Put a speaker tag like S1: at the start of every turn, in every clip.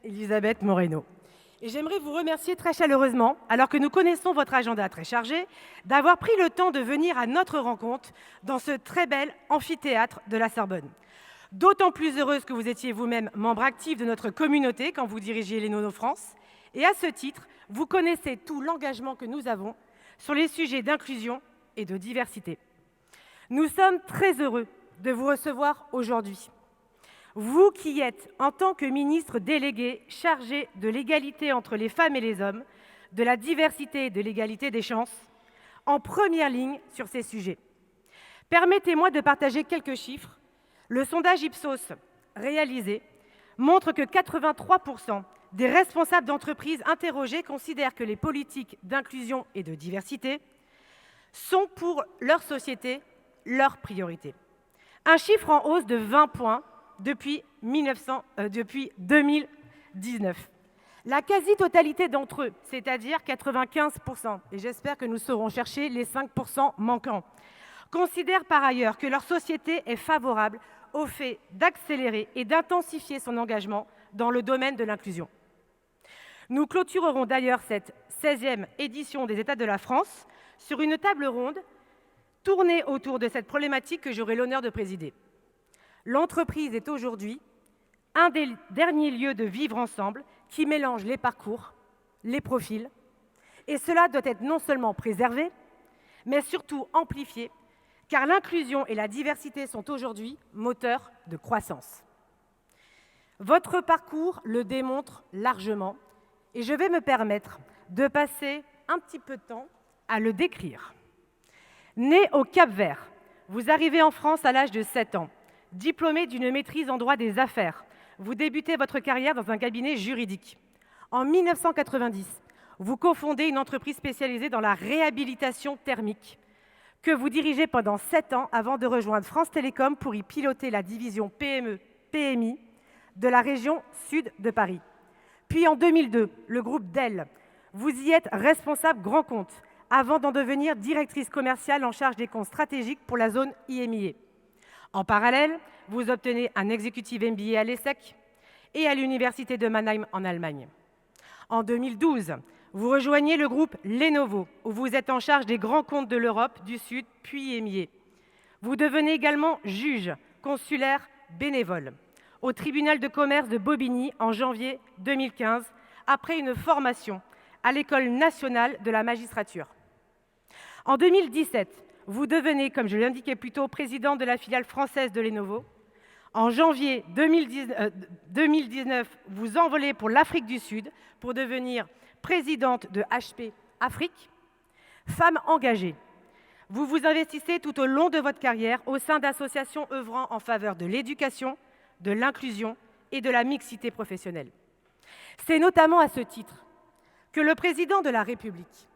S1: Elisabeth Moreno. Et j'aimerais vous remercier très chaleureusement, alors que nous connaissons votre agenda très chargé, d'avoir pris le temps de venir à notre rencontre dans ce très bel amphithéâtre de la Sorbonne. D'autant plus heureuse que vous étiez vous-même membre actif de notre communauté quand vous dirigiez l'ENO France. Et à ce titre, vous connaissez tout l'engagement que nous avons sur les sujets d'inclusion et de diversité. Nous sommes très heureux de vous recevoir aujourd'hui. Vous qui êtes, en tant que ministre délégué chargé de l'égalité entre les femmes et les hommes, de la diversité et de l'égalité des chances, en première ligne sur ces sujets. Permettez-moi de partager quelques chiffres. Le sondage Ipsos réalisé montre que 83% des responsables d'entreprises interrogés considèrent que les politiques d'inclusion et de diversité sont pour leur société leur priorité. Un chiffre en hausse de 20 points depuis 2019. La quasi-totalité d'entre eux, c'est-à-dire 95%, et j'espère que nous saurons chercher les 5% manquants, considèrent par ailleurs que leur société est favorable au fait d'accélérer et d'intensifier son engagement dans le domaine de l'inclusion. Nous clôturerons d'ailleurs cette 16e édition des États de la France sur une table ronde tournée autour de cette problématique que j'aurai l'honneur de présider. L'entreprise est aujourd'hui un des derniers lieux de vivre ensemble qui mélange les parcours, les profils, et cela doit être non seulement préservé, mais surtout amplifié, car l'inclusion et la diversité sont aujourd'hui moteurs de croissance. Votre parcours le démontre largement, et je vais me permettre de passer un petit peu de temps à le décrire. Né au Cap-Vert, vous arrivez en France à l'âge de 7 ans. Diplômé d'une maîtrise en droit des affaires, vous débutez votre carrière dans un cabinet juridique. En 1990, vous cofondez une entreprise spécialisée dans la réhabilitation thermique que vous dirigez pendant 7 ans avant de rejoindre France Télécom pour y piloter la division PME-PMI de la région sud de Paris. Puis en 2002, le groupe Dell, vous y êtes responsable grand compte avant d'en devenir directrice commerciale en charge des comptes stratégiques pour la zone IMIA. En parallèle, vous obtenez un executive MBA à l'ESSEC et à l'Université de Mannheim en Allemagne. En 2012, vous rejoignez le groupe Lenovo, où vous êtes en charge des grands comptes de l'Europe du Sud, puis EMEA. Vous devenez également juge consulaire bénévole au tribunal de commerce de Bobigny en janvier 2015, après une formation à l'École nationale de la magistrature. En 2017, vous devenez, comme je l'indiquais plus tôt, président de la filiale française de Lenovo. En janvier 2019, vous envolez pour l'Afrique du Sud pour devenir présidente de HP Afrique. Femme engagée, vous vous investissez tout au long de votre carrière au sein d'associations œuvrant en faveur de l'éducation, de l'inclusion et de la mixité professionnelle. C'est notamment à ce titre que le président de la République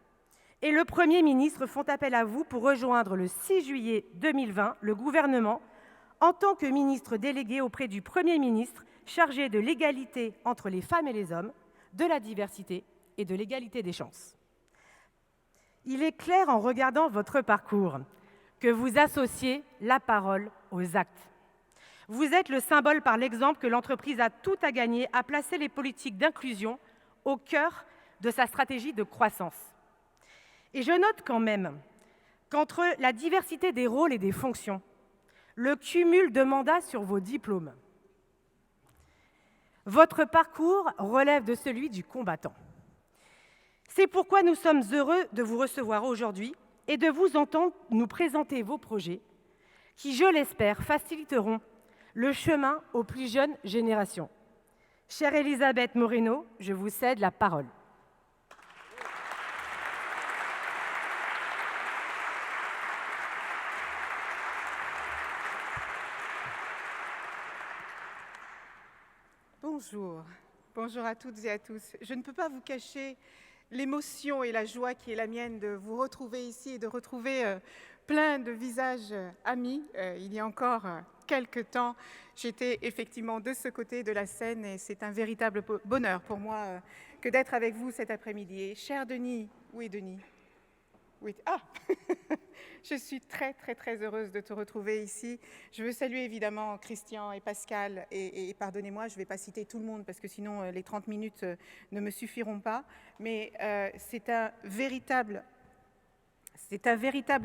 S1: et le Premier ministre font appel à vous pour rejoindre le 6 juillet 2020 le gouvernement en tant que ministre délégué auprès du Premier ministre chargé de l'égalité entre les femmes et les hommes, de la diversité et de l'égalité des chances. Il est clair en regardant votre parcours que vous associez la parole aux actes. Vous êtes le symbole par l'exemple que l'entreprise a tout à gagner à placer les politiques d'inclusion au cœur de sa stratégie de croissance. Et je note quand même qu'entre la diversité des rôles et des fonctions, le cumul de mandats sur vos diplômes, votre parcours relève de celui du combattant. C'est pourquoi nous sommes heureux de vous recevoir aujourd'hui et de vous entendre nous présenter vos projets qui, je l'espère, faciliteront le chemin aux plus jeunes générations. Chère Elisabeth Moreno, je vous cède la parole.
S2: Bonjour. Bonjour à toutes et à tous. Je ne peux pas vous cacher l'émotion et la joie qui est la mienne de vous retrouver ici et de retrouver plein de visages amis. Il y a encore quelques temps, j'étais effectivement de ce côté de la scène et c'est un véritable bonheur pour moi que d'être avec vous cet après-midi. Cher Denis, où est Denis ? Oui. Ah Je suis très heureuse de te retrouver ici. Je veux saluer évidemment Christian et Pascal et pardonnez-moi, je ne vais pas citer tout le monde parce que sinon les 30 minutes ne me suffiront pas. Mais c'est un véritable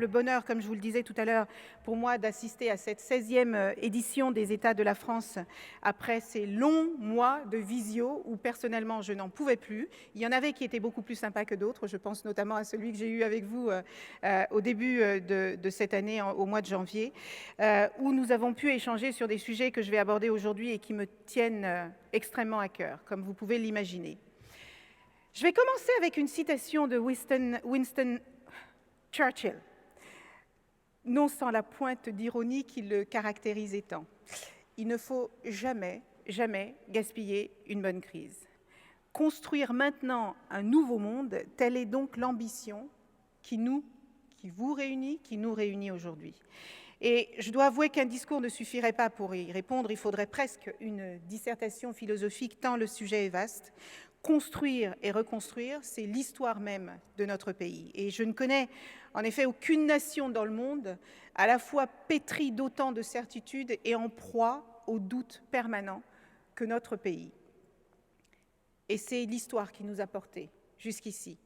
S2: bonheur, comme je vous le disais tout à l'heure, pour moi d'assister à cette 16e édition des États de la France après ces longs mois de visio où personnellement je n'en pouvais plus. Il y en avait qui étaient beaucoup plus sympas que d'autres. Je pense notamment à celui que j'ai eu avec vous au début de cette année, au mois de janvier, où nous avons pu échanger sur des sujets que je vais aborder aujourd'hui et qui me tiennent extrêmement à cœur, comme vous pouvez l'imaginer. Je vais commencer avec une citation de Winston Churchill, non sans la pointe d'ironie qui le caractérisait tant. Il ne faut jamais gaspiller une bonne crise. Construire maintenant un nouveau monde, telle est donc l'ambition qui vous réunit, qui nous réunit aujourd'hui. Et je dois avouer qu'un discours ne suffirait pas pour y répondre, il faudrait presque une dissertation philosophique tant le sujet est vaste. Construire et reconstruire, c'est l'histoire même de notre pays. Et je ne connais en effet aucune nation dans le monde à la fois pétrie d'autant de certitudes et en proie au doute permanent que notre pays. Et c'est l'histoire qui nous a portés jusqu'ici.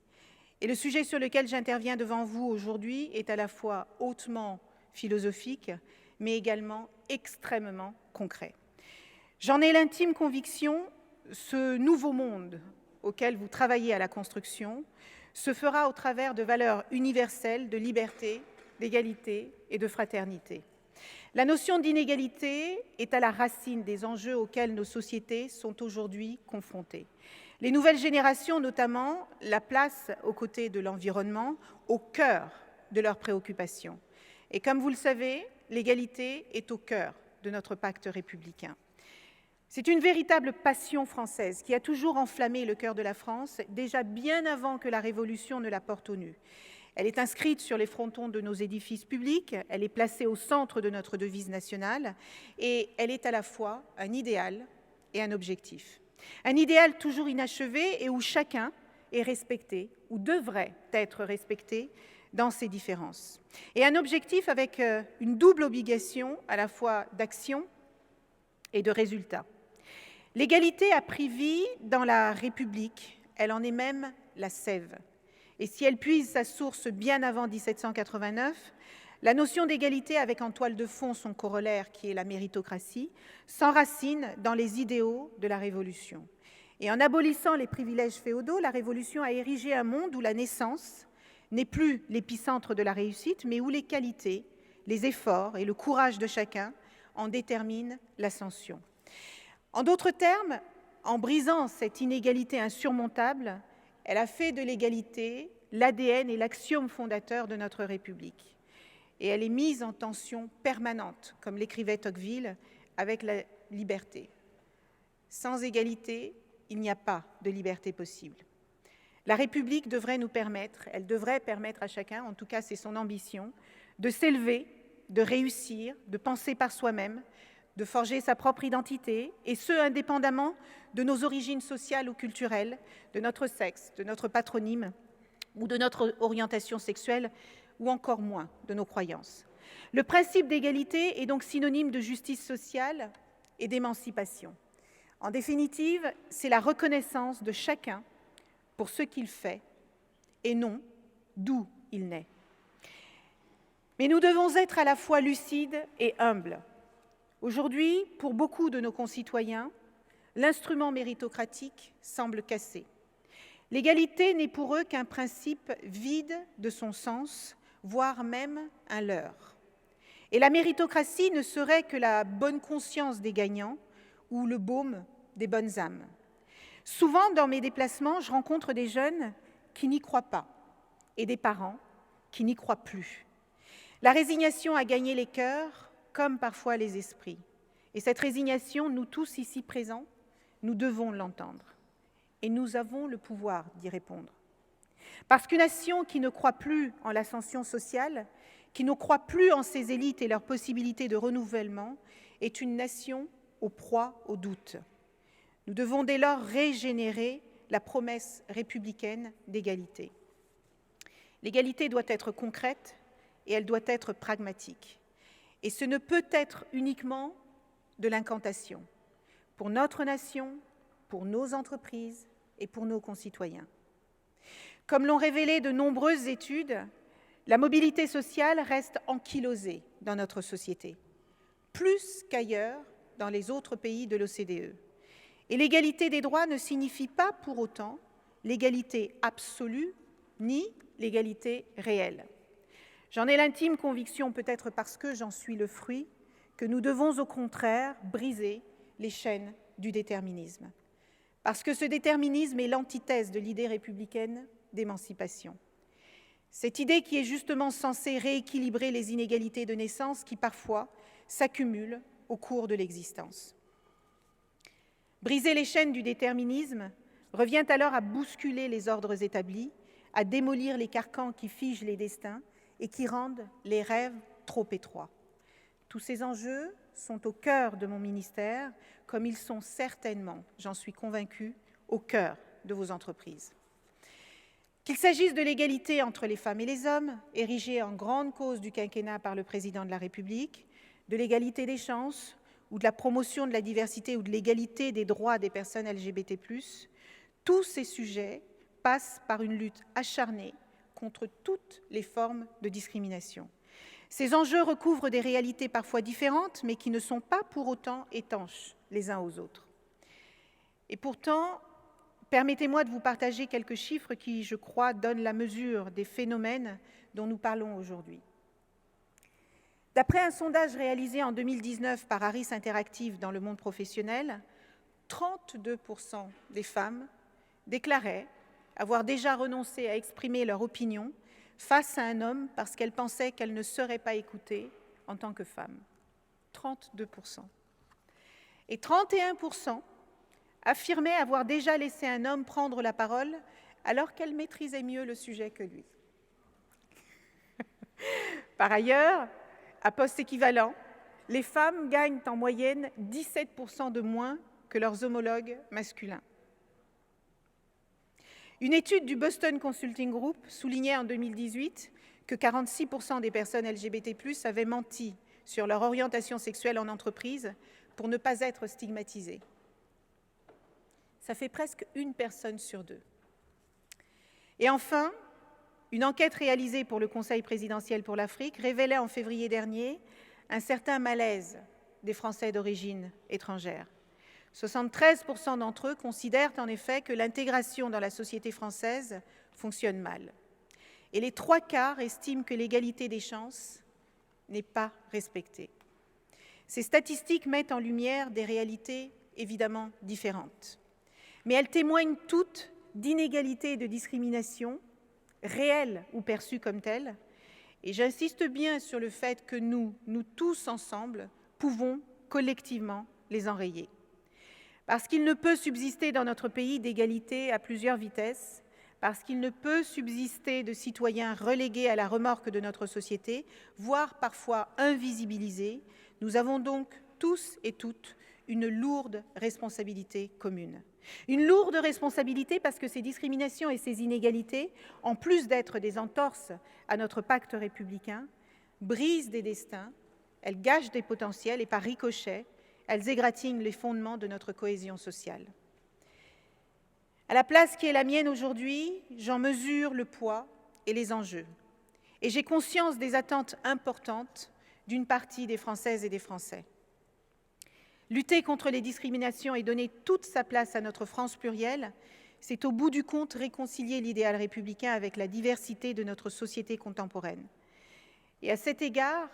S2: Et le sujet sur lequel j'interviens devant vous aujourd'hui est à la fois hautement philosophique, mais également extrêmement concret. J'en ai l'intime conviction, ce nouveau monde auquel vous travaillez à la construction se fera au travers de valeurs universelles de liberté, d'égalité et de fraternité. La notion d'inégalité est à la racine des enjeux auxquels nos sociétés sont aujourd'hui confrontées. Les nouvelles générations, notamment, la placent aux côtés de l'environnement, au cœur de leurs préoccupations. Et comme vous le savez, l'égalité est au cœur de notre pacte républicain. C'est une véritable passion française qui a toujours enflammé le cœur de la France, déjà bien avant que la Révolution ne la porte aux nues. Elle est inscrite sur les frontons de nos édifices publics, elle est placée au centre de notre devise nationale et elle est à la fois un idéal et un objectif. Un idéal toujours inachevé et où chacun est respecté ou devrait être respecté dans ses différences. Et un objectif avec une double obligation à la fois d'action et de résultat. L'égalité a pris vie dans la République, elle en est même la sève. Et si elle puise sa source bien avant 1789, la notion d'égalité avec en toile de fond son corollaire qui est la méritocratie s'enracine dans les idéaux de la Révolution. Et en abolissant les privilèges féodaux, la Révolution a érigé un monde où la naissance n'est plus l'épicentre de la réussite, mais où les qualités, les efforts et le courage de chacun en déterminent l'ascension. En d'autres termes, en brisant cette inégalité insurmontable, elle a fait de l'égalité l'ADN et l'axiome fondateur de notre République. Et elle est mise en tension permanente, comme l'écrivait Tocqueville, avec la liberté. Sans égalité, il n'y a pas de liberté possible. La République devrait nous permettre, elle devrait permettre à chacun, en tout cas c'est son ambition, de s'élever, de réussir, de penser par soi-même, de forger sa propre identité, et ce, indépendamment de nos origines sociales ou culturelles, de notre sexe, de notre patronyme ou de notre orientation sexuelle, ou encore moins de nos croyances. Le principe d'égalité est donc synonyme de justice sociale et d'émancipation. En définitive, c'est la reconnaissance de chacun pour ce qu'il fait et non d'où il naît. Mais nous devons être à la fois lucides et humbles. Aujourd'hui, pour beaucoup de nos concitoyens, l'instrument méritocratique semble cassé. L'égalité n'est pour eux qu'un principe vide de son sens, voire même un leurre. Et la méritocratie ne serait que la bonne conscience des gagnants ou le baume des bonnes âmes. Souvent, dans mes déplacements, je rencontre des jeunes qui n'y croient pas et des parents qui n'y croient plus. La résignation a gagné les cœurs, comme parfois les esprits. Et cette résignation, nous tous ici présents, nous devons l'entendre. Et nous avons le pouvoir d'y répondre. Parce qu'une nation qui ne croit plus en l'ascension sociale, qui ne croit plus en ses élites et leurs possibilités de renouvellement, est une nation aux proies au doute. Nous devons dès lors régénérer la promesse républicaine d'égalité. L'égalité doit être concrète et elle doit être pragmatique. Et ce ne peut être uniquement de l'incantation, pour notre nation, pour nos entreprises et pour nos concitoyens. Comme l'ont révélé de nombreuses études, la mobilité sociale reste ankylosée dans notre société, plus qu'ailleurs dans les autres pays de l'OCDE. Et l'égalité des droits ne signifie pas pour autant l'égalité absolue ni l'égalité réelle. J'en ai l'intime conviction, peut-être parce que j'en suis le fruit, que nous devons au contraire briser les chaînes du déterminisme. Parce que ce déterminisme est l'antithèse de l'idée républicaine d'émancipation. Cette idée qui est justement censée rééquilibrer les inégalités de naissance qui parfois s'accumulent au cours de l'existence. Briser les chaînes du déterminisme revient alors à bousculer les ordres établis, à démolir les carcans qui figent les destins et qui rendent les rêves trop étroits. Tous ces enjeux sont au cœur de mon ministère, comme ils sont certainement, j'en suis convaincue, au cœur de vos entreprises. Qu'il s'agisse de l'égalité entre les femmes et les hommes, érigée en grande cause du quinquennat par le Président de la République, de l'égalité des chances, ou de la promotion de la diversité ou de l'égalité des droits des personnes LGBT+, tous ces sujets passent par une lutte acharnée contre toutes les formes de discrimination. Ces enjeux recouvrent des réalités parfois différentes, mais qui ne sont pas pour autant étanches les uns aux autres. Et pourtant, permettez-moi de vous partager quelques chiffres qui, je crois, donnent la mesure des phénomènes dont nous parlons aujourd'hui. D'après un sondage réalisé en 2019 par Harris Interactive dans le monde professionnel, 32% des femmes déclaraient avoir déjà renoncé à exprimer leur opinion face à un homme parce qu'elles pensaient qu'elles ne seraient pas écoutées en tant que femmes. 32%. Et 31% affirmaient avoir déjà laissé un homme prendre la parole alors qu'elles maîtrisaient mieux le sujet que lui. Par ailleurs, à poste équivalent, les femmes gagnent en moyenne 17% de moins que leurs homologues masculins. Une étude du Boston Consulting Group soulignait en 2018 que 46% des personnes LGBT+ avaient menti sur leur orientation sexuelle en entreprise pour ne pas être stigmatisées. Ça fait presque une personne sur deux. Et enfin, une enquête réalisée pour le Conseil présidentiel pour l'Afrique révélait en février dernier un certain malaise des Français d'origine étrangère. 73% d'entre eux considèrent en effet que l'intégration dans la société française fonctionne mal. Et les 3/4 estiment que l'égalité des chances n'est pas respectée. Ces statistiques mettent en lumière des réalités évidemment différentes. Mais elles témoignent toutes d'inégalités et de discrimination, réelles ou perçues comme telles. Et j'insiste bien sur le fait que nous tous ensemble, pouvons collectivement les enrayer. Parce qu'il ne peut subsister dans notre pays d'égalité à plusieurs vitesses, parce qu'il ne peut subsister de citoyens relégués à la remorque de notre société, voire parfois invisibilisés. Nous avons donc tous et toutes une lourde responsabilité commune. Une lourde responsabilité parce que ces discriminations et ces inégalités, en plus d'être des entorses à notre pacte républicain, brisent des destins, elles gâchent des potentiels et par ricochet, elles égratignent les fondements de notre cohésion sociale. À la place qui est la mienne aujourd'hui, j'en mesure le poids et les enjeux. Et j'ai conscience des attentes importantes d'une partie des Françaises et des Français. Lutter contre les discriminations et donner toute sa place à notre France plurielle, c'est au bout du compte réconcilier l'idéal républicain avec la diversité de notre société contemporaine. Et à cet égard,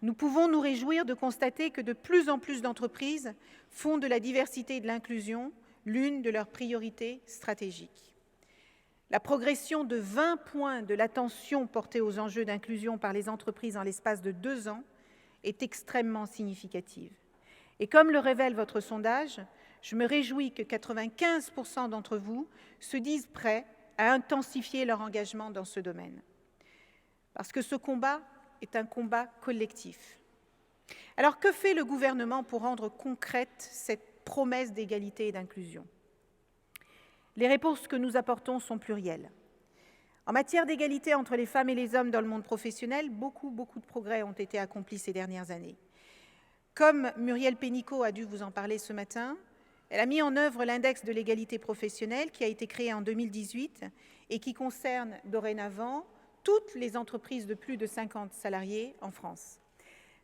S2: nous pouvons nous réjouir de constater que de plus en plus d'entreprises font de la diversité et de l'inclusion l'une de leurs priorités stratégiques. La progression de 20 points de l'attention portée aux enjeux d'inclusion par les entreprises en l'espace de 2 ans est extrêmement significative. Et comme le révèle votre sondage, je me réjouis que 95% d'entre vous se disent prêts à intensifier leur engagement dans ce domaine. Parce que ce combat est un combat collectif. Alors que fait le gouvernement pour rendre concrète cette promesse d'égalité et d'inclusion? Les réponses que nous apportons sont plurielles. En matière d'égalité entre les femmes et les hommes dans le monde professionnel, beaucoup de progrès ont été accomplis ces dernières années. Comme Muriel Pénicaud a dû vous en parler ce matin, elle a mis en œuvre l'index de l'égalité professionnelle qui a été créé en 2018 et qui concerne dorénavant toutes les entreprises de plus de 50 salariés en France.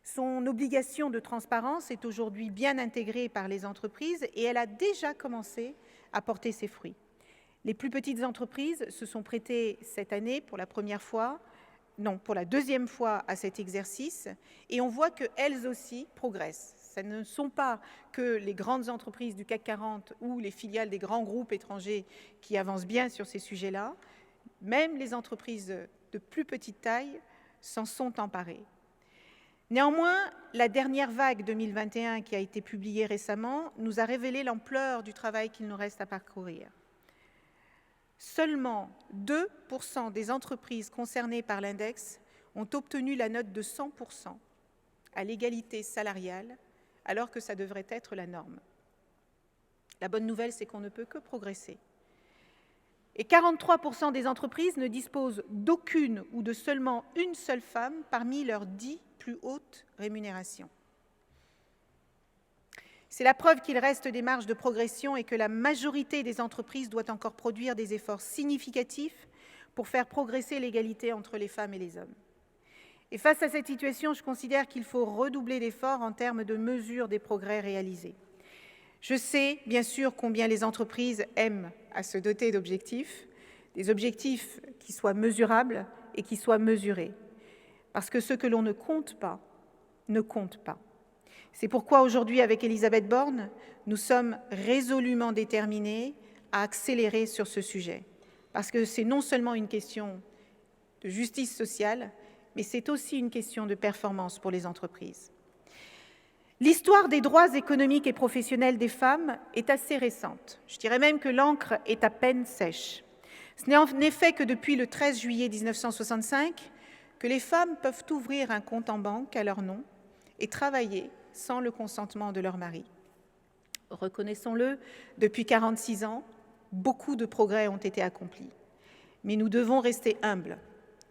S2: Son obligation de transparence est aujourd'hui bien intégrée par les entreprises et elle a déjà commencé à porter ses fruits. Les plus petites entreprises se sont prêtées cette année pour la deuxième fois à cet exercice et on voit qu'elles aussi progressent. Ce ne sont pas que les grandes entreprises du CAC 40 ou les filiales des grands groupes étrangers qui avancent bien sur ces sujets-là. Même les entreprises de plus petite taille s'en sont emparées. Néanmoins, la dernière vague 2021 qui a été publiée récemment nous a révélé l'ampleur du travail qu'il nous reste à parcourir. Seulement 2% des entreprises concernées par l'index ont obtenu la note de 100% à l'égalité salariale, alors que ça devrait être la norme. La bonne nouvelle, c'est qu'on ne peut que progresser. Et 43% des entreprises ne disposent d'aucune ou de seulement une seule femme parmi leurs 10 plus hautes rémunérations. C'est la preuve qu'il reste des marges de progression et que la majorité des entreprises doit encore produire des efforts significatifs pour faire progresser l'égalité entre les femmes et les hommes. Et face à cette situation, je considère qu'il faut redoubler d'efforts en termes de mesure des progrès réalisés. Je sais, bien sûr, combien les entreprises aiment à se doter d'objectifs, des objectifs qui soient mesurables et qui soient mesurés. Parce que ce que l'on ne compte pas, ne compte pas. C'est pourquoi aujourd'hui, avec Elisabeth Borne, nous sommes résolument déterminés à accélérer sur ce sujet. Parce que c'est non seulement une question de justice sociale, mais c'est aussi une question de performance pour les entreprises. L'histoire des droits économiques et professionnels des femmes est assez récente. Je dirais même que l'encre est à peine sèche. Ce n'est en effet que depuis le 13 juillet 1965 que les femmes peuvent ouvrir un compte en banque à leur nom et travailler sans le consentement de leur mari. Reconnaissons-le, depuis 46 ans, beaucoup de progrès ont été accomplis. Mais nous devons rester humbles.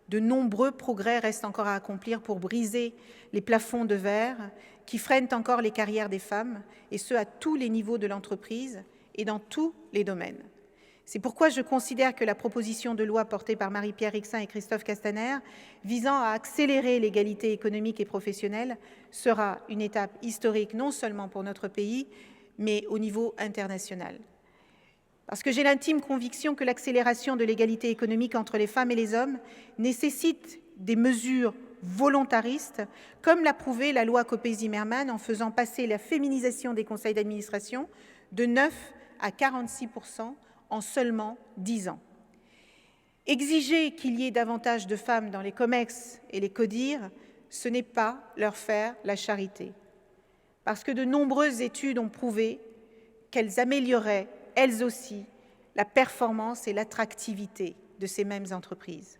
S2: De nombreux progrès restent encore à accomplir pour briser les plafonds de verre qui freinent encore les carrières des femmes, et ce à tous les niveaux de l'entreprise et dans tous les domaines. C'est pourquoi je considère que la proposition de loi portée par Marie-Pierre Rixain et Christophe Castaner, visant à accélérer l'égalité économique et professionnelle, sera une étape historique non seulement pour notre pays, mais au niveau international. Parce que j'ai l'intime conviction que l'accélération de l'égalité économique entre les femmes et les hommes nécessite des mesures volontaristes, comme l'a prouvé la loi Copé-Zimmermann en faisant passer la féminisation des conseils d'administration de 9 à 46% en seulement 10 ans. Exiger qu'il y ait davantage de femmes dans les COMEX et les CODIR, ce n'est pas leur faire la charité. Parce que de nombreuses études ont prouvé qu'elles amélioraient, elles aussi, la performance et l'attractivité de ces mêmes entreprises.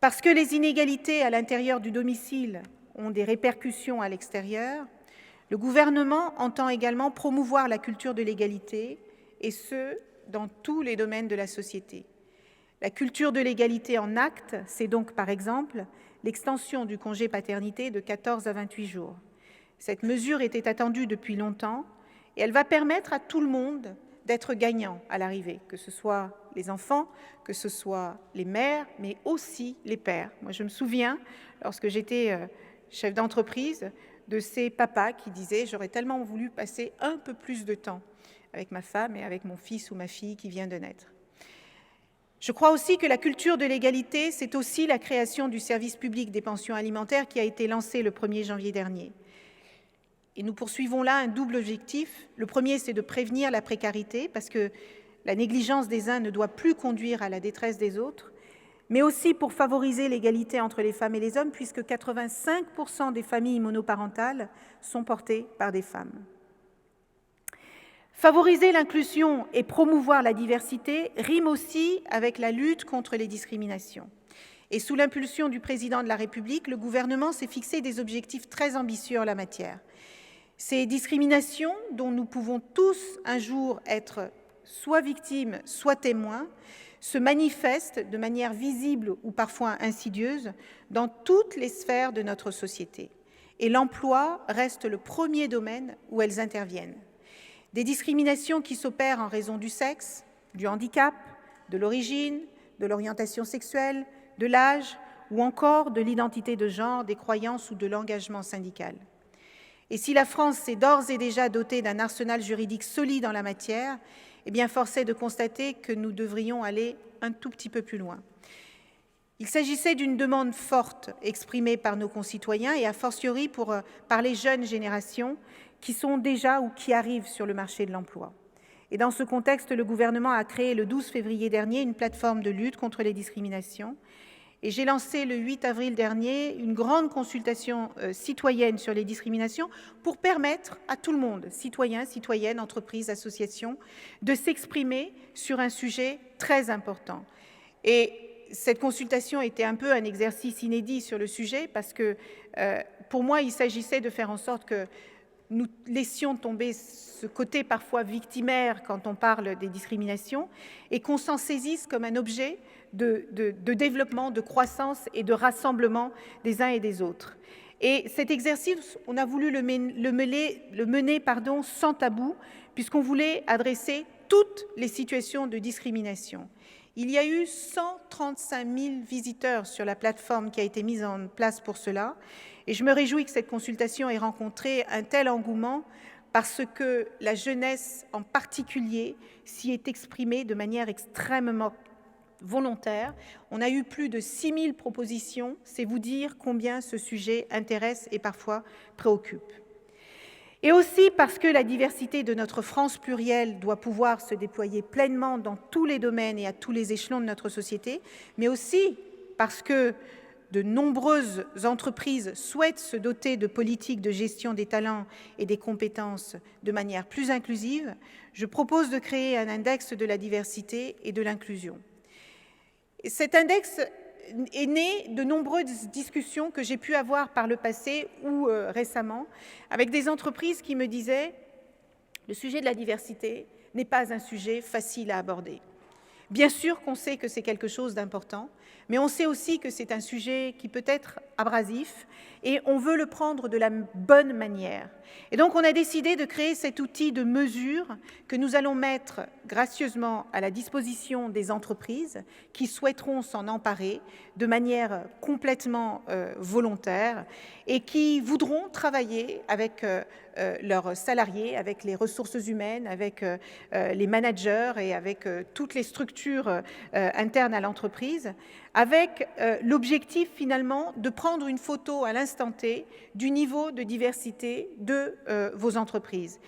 S2: Parce que les inégalités à l'intérieur du domicile ont des répercussions à l'extérieur, le gouvernement entend également promouvoir la culture de l'égalité, et ce, dans tous les domaines de la société. La culture de l'égalité en actes, c'est donc par exemple l'extension du congé paternité de 14 à 28 jours. Cette mesure était attendue depuis longtemps et elle va permettre à tout le monde d'être gagnant à l'arrivée, que ce soit les enfants, que ce soit les mères, mais aussi les pères. Moi, je me souviens, lorsque j'étais chef d'entreprise, de ces papas qui disaient « j'aurais tellement voulu passer un peu plus de temps avec ma femme et avec mon fils ou ma fille qui vient de naître ». Je crois aussi que la culture de l'égalité, c'est aussi la création du service public des pensions alimentaires qui a été lancé le 1er janvier dernier. Et nous poursuivons là un double objectif. Le premier, c'est de prévenir la précarité, parce que la négligence des uns ne doit plus conduire à la détresse des autres, mais aussi pour favoriser l'égalité entre les femmes et les hommes, puisque 85% des familles monoparentales sont portées par des femmes. Favoriser l'inclusion et promouvoir la diversité rime aussi avec la lutte contre les discriminations. Et sous l'impulsion du président de la République, le gouvernement s'est fixé des objectifs très ambitieux en la matière. Ces discriminations, dont nous pouvons tous un jour être soit victimes, soit témoins, se manifestent de manière visible ou parfois insidieuse dans toutes les sphères de notre société. Et l'emploi reste le premier domaine où elles interviennent. Des discriminations qui s'opèrent en raison du sexe, du handicap, de l'origine, de l'orientation sexuelle, de l'âge ou encore de l'identité de genre, des croyances ou de l'engagement syndical. Et si la France s'est d'ores et déjà dotée d'un arsenal juridique solide en la matière, eh bien, force est de constater que nous devrions aller un tout petit peu plus loin. Il s'agissait d'une demande forte exprimée par nos concitoyens et a fortiori par les jeunes générations qui sont déjà ou qui arrivent sur le marché de l'emploi. Et dans ce contexte, le gouvernement a créé le 12 février dernier une plateforme de lutte contre les discriminations. Et j'ai lancé le 8 avril dernier une grande consultation citoyenne sur les discriminations pour permettre à tout le monde, citoyens, citoyennes, entreprises, associations, de s'exprimer sur un sujet très important. Et cette consultation était un peu un exercice inédit sur le sujet parce que pour moi, il s'agissait de faire en sorte que nous laissions tomber ce côté parfois victimaire quand on parle des discriminations et qu'on s'en saisisse comme un objet de développement, de croissance et de rassemblement des uns et des autres. Et cet exercice, on a voulu le mener sans tabou, puisqu'on voulait adresser toutes les situations de discrimination. Il y a eu 135 000 visiteurs sur la plateforme qui a été mise en place pour cela, et je me réjouis que cette consultation ait rencontré un tel engouement parce que la jeunesse en particulier s'y est exprimée de manière extrêmement volontaire. On a eu plus de 6 000 propositions, c'est vous dire combien ce sujet intéresse et parfois préoccupe. Et aussi parce que la diversité de notre France plurielle doit pouvoir se déployer pleinement dans tous les domaines et à tous les échelons de notre société, mais aussi parce que de nombreuses entreprises souhaitent se doter de politiques de gestion des talents et des compétences de manière plus inclusive, je propose de créer un index de la diversité et de l'inclusion. Cet index est né de nombreuses discussions que j'ai pu avoir par le passé ou récemment avec des entreprises qui me disaient « le sujet de la diversité n'est pas un sujet facile à aborder ». Bien sûr qu'on sait que c'est quelque chose d'important, mais on sait aussi que c'est un sujet qui peut être abrasif et on veut le prendre de la bonne manière. Et donc on a décidé de créer cet outil de mesure que nous allons mettre gracieusement à la disposition des entreprises qui souhaiteront s'en emparer de manière complètement volontaire et qui voudront travailler avec leurs salariés, avec les ressources humaines, avec les managers et avec toutes les structures internes à l'entreprise, avec l'objectif finalement de prendre une photo à l'instant T du niveau de diversité de vos entreprises.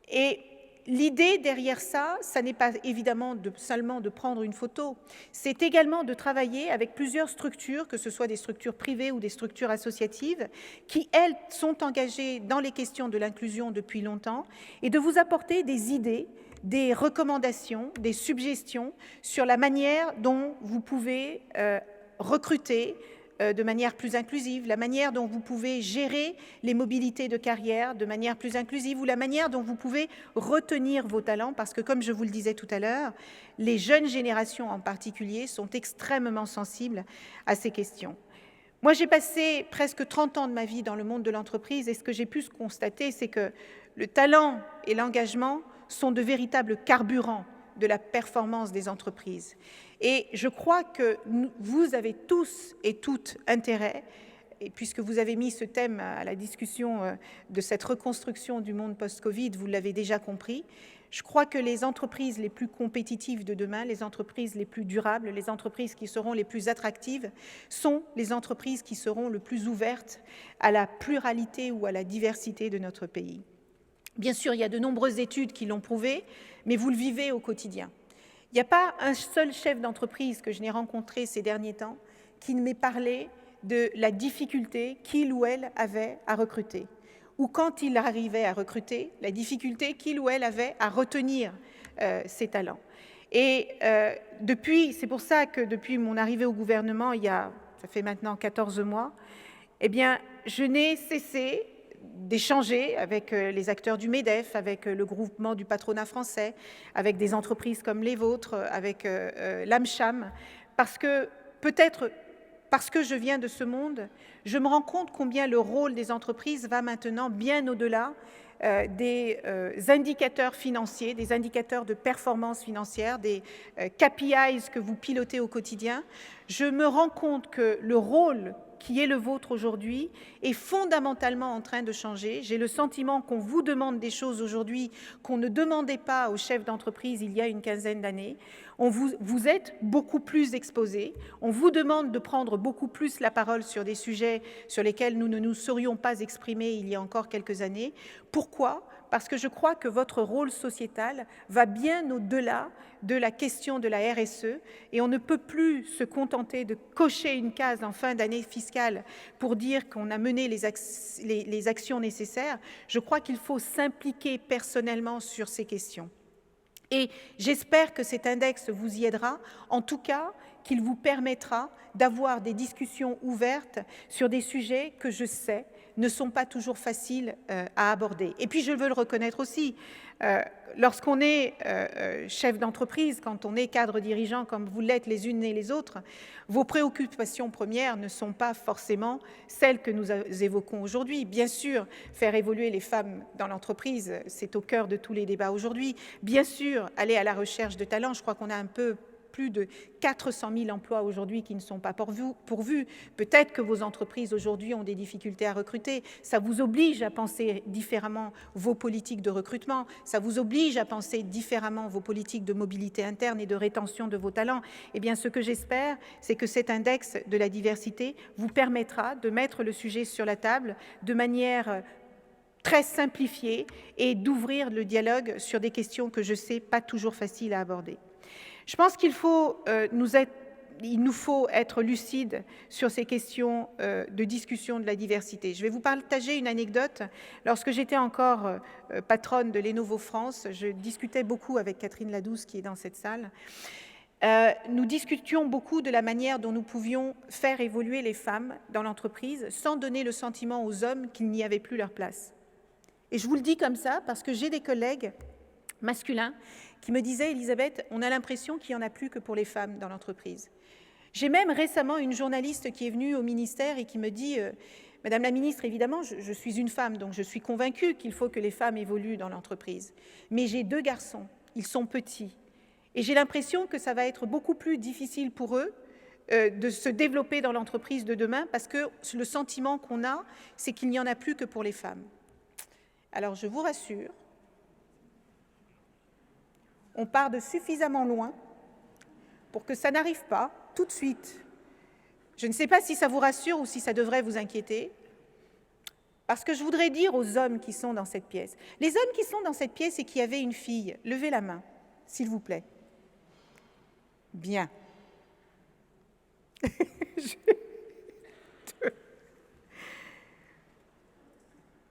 S2: Et l'idée derrière ça, ça n'est pas évidemment seulement de prendre une photo, c'est également de travailler avec plusieurs structures, que ce soit des structures privées ou des structures associatives, qui, elles, sont engagées dans les questions de l'inclusion depuis longtemps, et de vous apporter des idées, des recommandations, des suggestions sur la manière dont vous pouvez recruter de manière plus inclusive, la manière dont vous pouvez gérer les mobilités de carrière de manière plus inclusive ou la manière dont vous pouvez retenir vos talents parce que, comme je vous le disais tout à l'heure, les jeunes générations en particulier sont extrêmement sensibles à ces questions. Moi, j'ai passé presque 30 ans de ma vie dans le monde de l'entreprise et ce que j'ai pu constater, c'est que le talent et l'engagement sont de véritables carburants de la performance des entreprises. Et je crois que vous avez tous et toutes intérêt, et puisque vous avez mis ce thème à la discussion de cette reconstruction du monde post-Covid, vous l'avez déjà compris, je crois que les entreprises les plus compétitives de demain, les entreprises les plus durables, les entreprises qui seront les plus attractives, sont les entreprises qui seront le plus ouvertes à la pluralité ou à la diversité de notre pays. Bien sûr, il y a de nombreuses études qui l'ont prouvé, mais vous le vivez au quotidien. Il n'y a pas un seul chef d'entreprise que je n'ai rencontré ces derniers temps qui ne m'ait parlé de la difficulté qu'il ou elle avait à recruter, ou quand il arrivait à recruter, la difficulté qu'il ou elle avait à retenir ses talents. Et c'est pour ça que depuis mon arrivée au gouvernement, ça fait maintenant 14 mois, eh bien, je n'ai cessé d'échanger avec les acteurs du MEDEF, avec le groupement du patronat français, avec des entreprises comme les vôtres, avec l'AMCHAM, parce que peut-être parce que je viens de ce monde, je me rends compte combien le rôle des entreprises va maintenant bien au-delà des indicateurs financiers, des indicateurs de performance financière, des KPIs que vous pilotez au quotidien. Je me rends compte que le rôle qui est le vôtre aujourd'hui est fondamentalement en train de changer. J'ai le sentiment qu'on vous demande des choses aujourd'hui qu'on ne demandait pas aux chefs d'entreprise il y a une quinzaine d'années. Vous êtes beaucoup plus exposés. On vous demande de prendre beaucoup plus la parole sur des sujets sur lesquels nous ne nous serions pas exprimés il y a encore quelques années. Pourquoi ? Parce que je crois que votre rôle sociétal va bien au-delà de la question de la RSE et on ne peut plus se contenter de cocher une case en fin d'année fiscale pour dire qu'on a mené les actions nécessaires. Je crois qu'il faut s'impliquer personnellement sur ces questions. Et j'espère que cet index vous y aidera, en tout cas qu'il vous permettra d'avoir des discussions ouvertes sur des sujets que je sais ne sont pas toujours faciles à aborder. Et puis je veux le reconnaître aussi, lorsqu'on est chef d'entreprise, quand on est cadre dirigeant comme vous l'êtes les unes et les autres, vos préoccupations premières ne sont pas forcément celles que nous évoquons aujourd'hui. Bien sûr, faire évoluer les femmes dans l'entreprise, c'est au cœur de tous les débats aujourd'hui. Bien sûr, aller à la recherche de talents, je crois qu'on a un peu plus de 400 000 emplois aujourd'hui qui ne sont pas pourvus. Peut-être que vos entreprises aujourd'hui ont des difficultés à recruter. Ça vous oblige à penser différemment vos politiques de recrutement. Ça vous oblige à penser différemment vos politiques de mobilité interne et de rétention de vos talents. Eh bien, ce que j'espère, c'est que cet index de la diversité vous permettra de mettre le sujet sur la table de manière très simplifiée et d'ouvrir le dialogue sur des questions que je sais pas toujours faciles à aborder. Je pense qu'il nous faut être lucide sur ces questions de discussion de la diversité. Je vais vous partager une anecdote. Lorsque j'étais encore patronne de Lenovo France, je discutais beaucoup avec Catherine Ladouce, qui est dans cette salle. Nous discutions beaucoup de la manière dont nous pouvions faire évoluer les femmes dans l'entreprise sans donner le sentiment aux hommes qu'il n'y avait plus leur place. Et je vous le dis comme ça parce que j'ai des collègues masculins qui me disaient « Elisabeth, on a l'impression qu'il n'y en a plus que pour les femmes dans l'entreprise ». J'ai même récemment une journaliste qui est venue au ministère et qui me dit « Madame la ministre, évidemment, je suis une femme, donc je suis convaincue qu'il faut que les femmes évoluent dans l'entreprise. Mais j'ai 2 garçons, ils sont petits. Et j'ai l'impression que ça va être beaucoup plus difficile pour eux de se développer dans l'entreprise de demain parce que le sentiment qu'on a, c'est qu'il n'y en a plus que pour les femmes. » Alors, je vous rassure, on part de suffisamment loin pour que ça n'arrive pas tout de suite. Je ne sais pas si ça vous rassure ou si ça devrait vous inquiéter, parce que je voudrais dire aux hommes qui sont dans cette pièce, les hommes qui sont dans cette pièce et qui avaient une fille, levez la main, s'il vous plaît. Bien.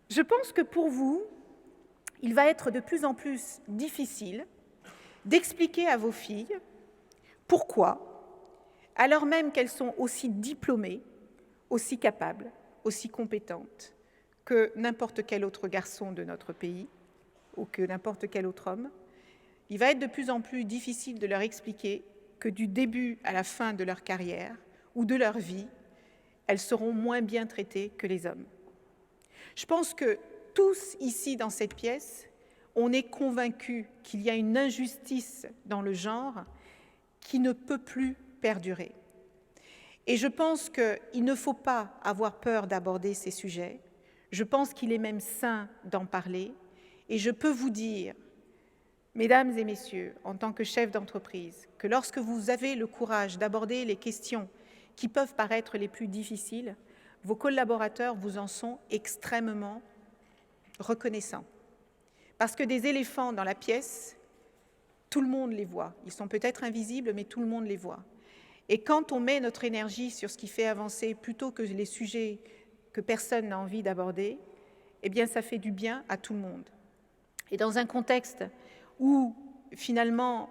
S2: Je pense que pour vous, il va être de plus en plus difficile d'expliquer à vos filles pourquoi, alors même qu'elles sont aussi diplômées, aussi capables, aussi compétentes que n'importe quel autre garçon de notre pays ou que n'importe quel autre homme, il va être de plus en plus difficile de leur expliquer que du début à la fin de leur carrière ou de leur vie, elles seront moins bien traitées que les hommes. Je pense que tous ici dans cette pièce, on est convaincus qu'il y a une injustice dans le genre qui ne peut plus perdurer. Et je pense qu'il ne faut pas avoir peur d'aborder ces sujets. Je pense qu'il est même sain d'en parler. Et je peux vous dire, mesdames et messieurs, en tant que chef d'entreprise, que lorsque vous avez le courage d'aborder les questions qui peuvent paraître les plus difficiles, vos collaborateurs vous en sont extrêmement reconnaissants. Parce que des éléphants dans la pièce, tout le monde les voit. Ils sont peut-être invisibles, mais tout le monde les voit. Et quand on met notre énergie sur ce qui fait avancer plutôt que les sujets que personne n'a envie d'aborder, eh bien ça fait du bien à tout le monde. Et dans un contexte où finalement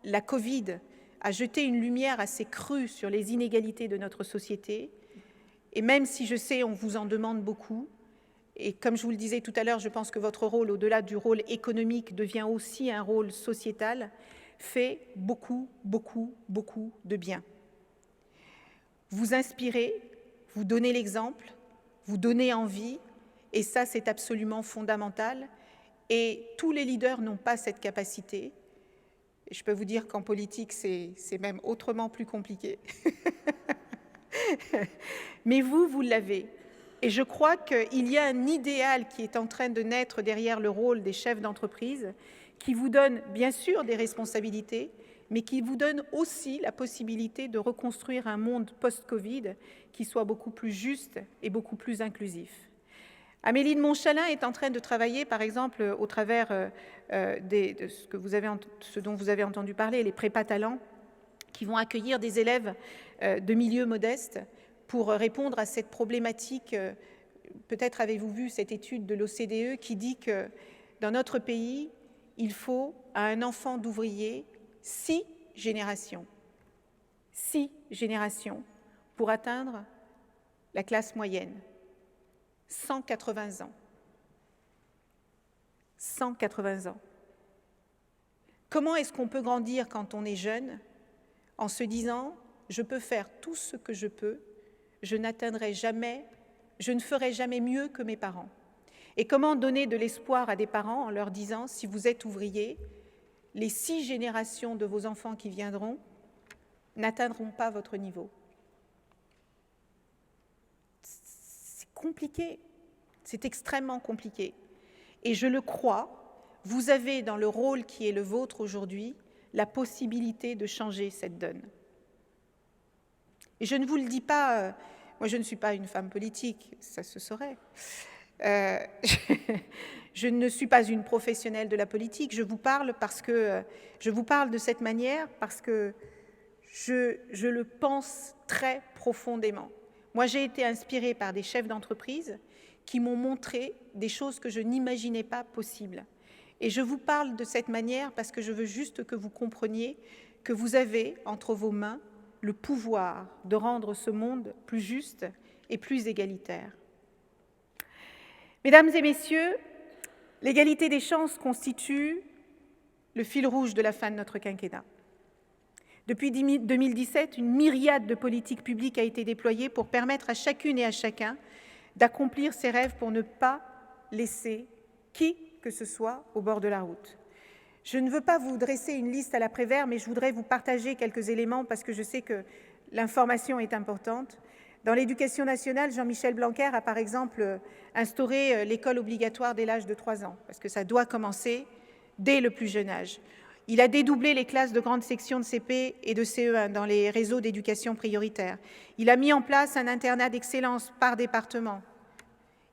S2: la Covid a jeté une lumière assez crue sur les inégalités de notre société, et même si je sais on vous en demande beaucoup, et comme je vous le disais tout à l'heure, je pense que votre rôle, au-delà du rôle économique, devient aussi un rôle sociétal, fait beaucoup, beaucoup, beaucoup de bien. Vous inspirez, vous donnez l'exemple, vous donnez envie, et ça c'est absolument fondamental. Et tous les leaders n'ont pas cette capacité. Et je peux vous dire qu'en politique, c'est même autrement plus compliqué. Mais vous l'avez. Et je crois qu'il y a un idéal qui est en train de naître derrière le rôle des chefs d'entreprise, qui vous donne bien sûr des responsabilités, mais qui vous donne aussi la possibilité de reconstruire un monde post-Covid qui soit beaucoup plus juste et beaucoup plus inclusif. Amélie de Montchalin est en train de travailler, par exemple, au travers de ce dont vous avez entendu parler, les prépas talents, qui vont accueillir des élèves de milieux modestes pour répondre à cette problématique. Peut-être avez-vous vu cette étude de l'OCDE qui dit que dans notre pays, il faut à un enfant d'ouvrier 6 générations pour atteindre la classe moyenne. 180 ans. 180 ans. Comment est-ce qu'on peut grandir quand on est jeune en se disant « je peux faire tout ce que je peux, je ne ferai jamais mieux que mes parents ». Et comment donner de l'espoir à des parents en leur disant « si vous êtes ouvrier, les 6 générations de vos enfants qui viendront n'atteindront pas votre niveau ». Compliqué, c'est extrêmement compliqué. Et je le crois, vous avez dans le rôle qui est le vôtre aujourd'hui la possibilité de changer cette donne. Et je ne vous le dis pas, moi je ne suis pas une femme politique, ça se saurait. Je ne suis pas une professionnelle de la politique, je vous parle de cette manière parce que je le pense très profondément. Moi, j'ai été inspirée par des chefs d'entreprise qui m'ont montré des choses que je n'imaginais pas possibles. Et je vous parle de cette manière parce que je veux juste que vous compreniez que vous avez entre vos mains le pouvoir de rendre ce monde plus juste et plus égalitaire. Mesdames et messieurs, l'égalité des chances constitue le fil rouge de la fin de notre quinquennat. Depuis 2017, une myriade de politiques publiques a été déployée pour permettre à chacune et à chacun d'accomplir ses rêves pour ne pas laisser qui que ce soit au bord de la route. Je ne veux pas vous dresser une liste à l'après-vert, mais je voudrais vous partager quelques éléments parce que je sais que l'information est importante. Dans l'éducation nationale, Jean-Michel Blanquer a par exemple instauré l'école obligatoire dès l'âge de 3 ans, parce que ça doit commencer dès le plus jeune âge. Il a dédoublé les classes de grande section de CP et de CE1 dans les réseaux d'éducation prioritaire. Il a mis en place un internat d'excellence par département.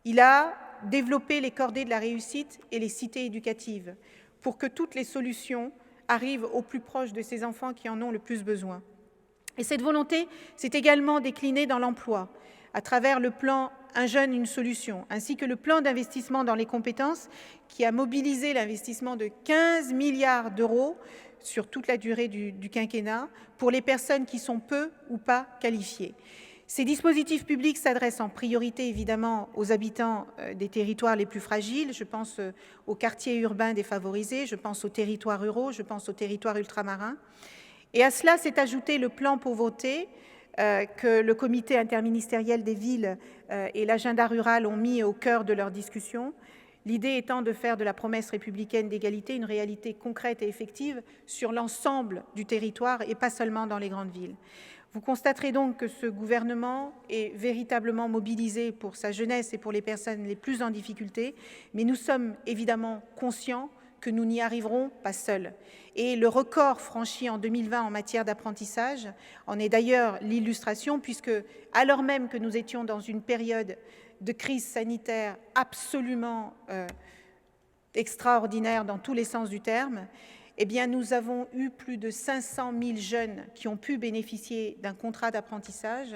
S2: Il a développé les cordées de la réussite et les cités éducatives pour que toutes les solutions arrivent au plus proche de ces enfants qui en ont le plus besoin. Et cette volonté s'est également déclinée dans l'emploi, à travers le plan « Un jeune, une solution », ainsi que le plan d'investissement dans les compétences qui a mobilisé l'investissement de 15 milliards d'euros sur toute la durée du quinquennat pour les personnes qui sont peu ou pas qualifiées. Ces dispositifs publics s'adressent en priorité évidemment aux habitants des territoires les plus fragiles. Je pense aux quartiers urbains défavorisés, je pense aux territoires ruraux, je pense aux territoires ultramarins. Et à cela s'est ajouté le plan pauvreté que le comité interministériel des villes et l'agenda rural ont mis au cœur de leurs discussions. L'idée étant de faire de la promesse républicaine d'égalité une réalité concrète et effective sur l'ensemble du territoire et pas seulement dans les grandes villes. Vous constaterez donc que ce gouvernement est véritablement mobilisé pour sa jeunesse et pour les personnes les plus en difficulté, mais nous sommes évidemment conscients que nous n'y arriverons pas seuls. Et le record franchi en 2020 en matière d'apprentissage en est d'ailleurs l'illustration, puisque alors même que nous étions dans une période de crise sanitaire absolument extraordinaire dans tous les sens du terme, eh bien, nous avons eu plus de 500 000 jeunes qui ont pu bénéficier d'un contrat d'apprentissage.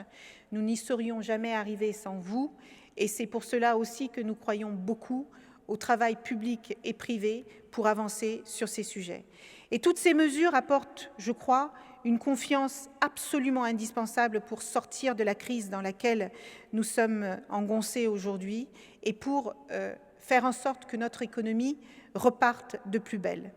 S2: Nous n'y serions jamais arrivés sans vous, et c'est pour cela aussi que nous croyons beaucoup au travail public et privé pour avancer sur ces sujets. Et toutes ces mesures apportent, je crois, une confiance absolument indispensable pour sortir de la crise dans laquelle nous sommes engoncés aujourd'hui et pour faire en sorte que notre économie reparte de plus belle.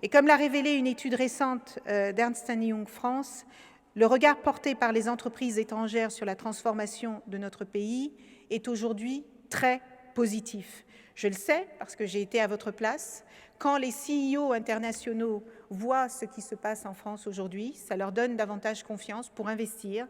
S2: Et comme l'a révélé une étude récente d'Ernst & Young France, le regard porté par les entreprises étrangères sur la transformation de notre pays est aujourd'hui très positif. Je le sais parce que j'ai été à votre place. Quand les CEO internationaux voient ce qui se passe en France aujourd'hui, ça leur donne davantage confiance pour investir,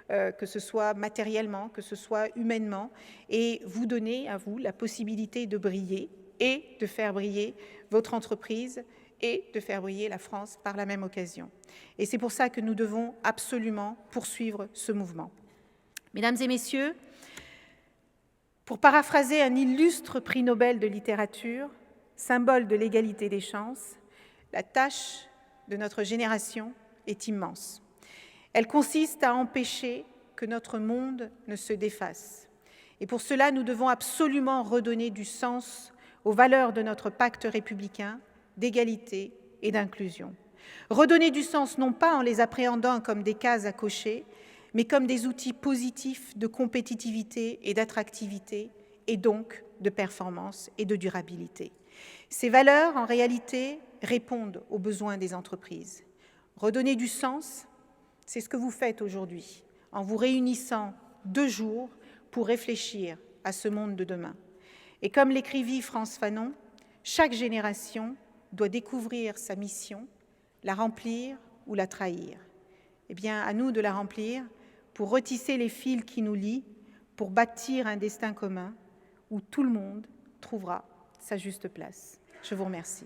S2: que ce soit matériellement, que ce soit humainement, et vous donner à vous la possibilité de briller et de faire briller votre entreprise et de faire briller la France par la même occasion. Et c'est pour ça que nous devons absolument poursuivre ce mouvement. Mesdames et messieurs, pour paraphraser un illustre prix Nobel de littérature, symbole de l'égalité des chances, la tâche de notre génération est immense. Elle consiste à empêcher que notre monde ne se défasse. Et pour cela, nous devons absolument redonner du sens aux valeurs de notre pacte républicain d'égalité et d'inclusion. Redonner du sens non pas en les appréhendant comme des cases à cocher, mais comme des outils positifs de compétitivité et d'attractivité, et donc de performance et de durabilité. Ces valeurs, en réalité, répondent aux besoins des entreprises. Redonner du sens, c'est ce que vous faites aujourd'hui, en vous réunissant 2 jours pour réfléchir à ce monde de demain. Et comme l'écrivit Frantz Fanon, chaque génération doit découvrir sa mission, la remplir ou la trahir. Eh bien, à nous de la remplir pour retisser les fils qui nous lient, pour bâtir un destin commun où tout le monde trouvera sa juste place. Je vous remercie.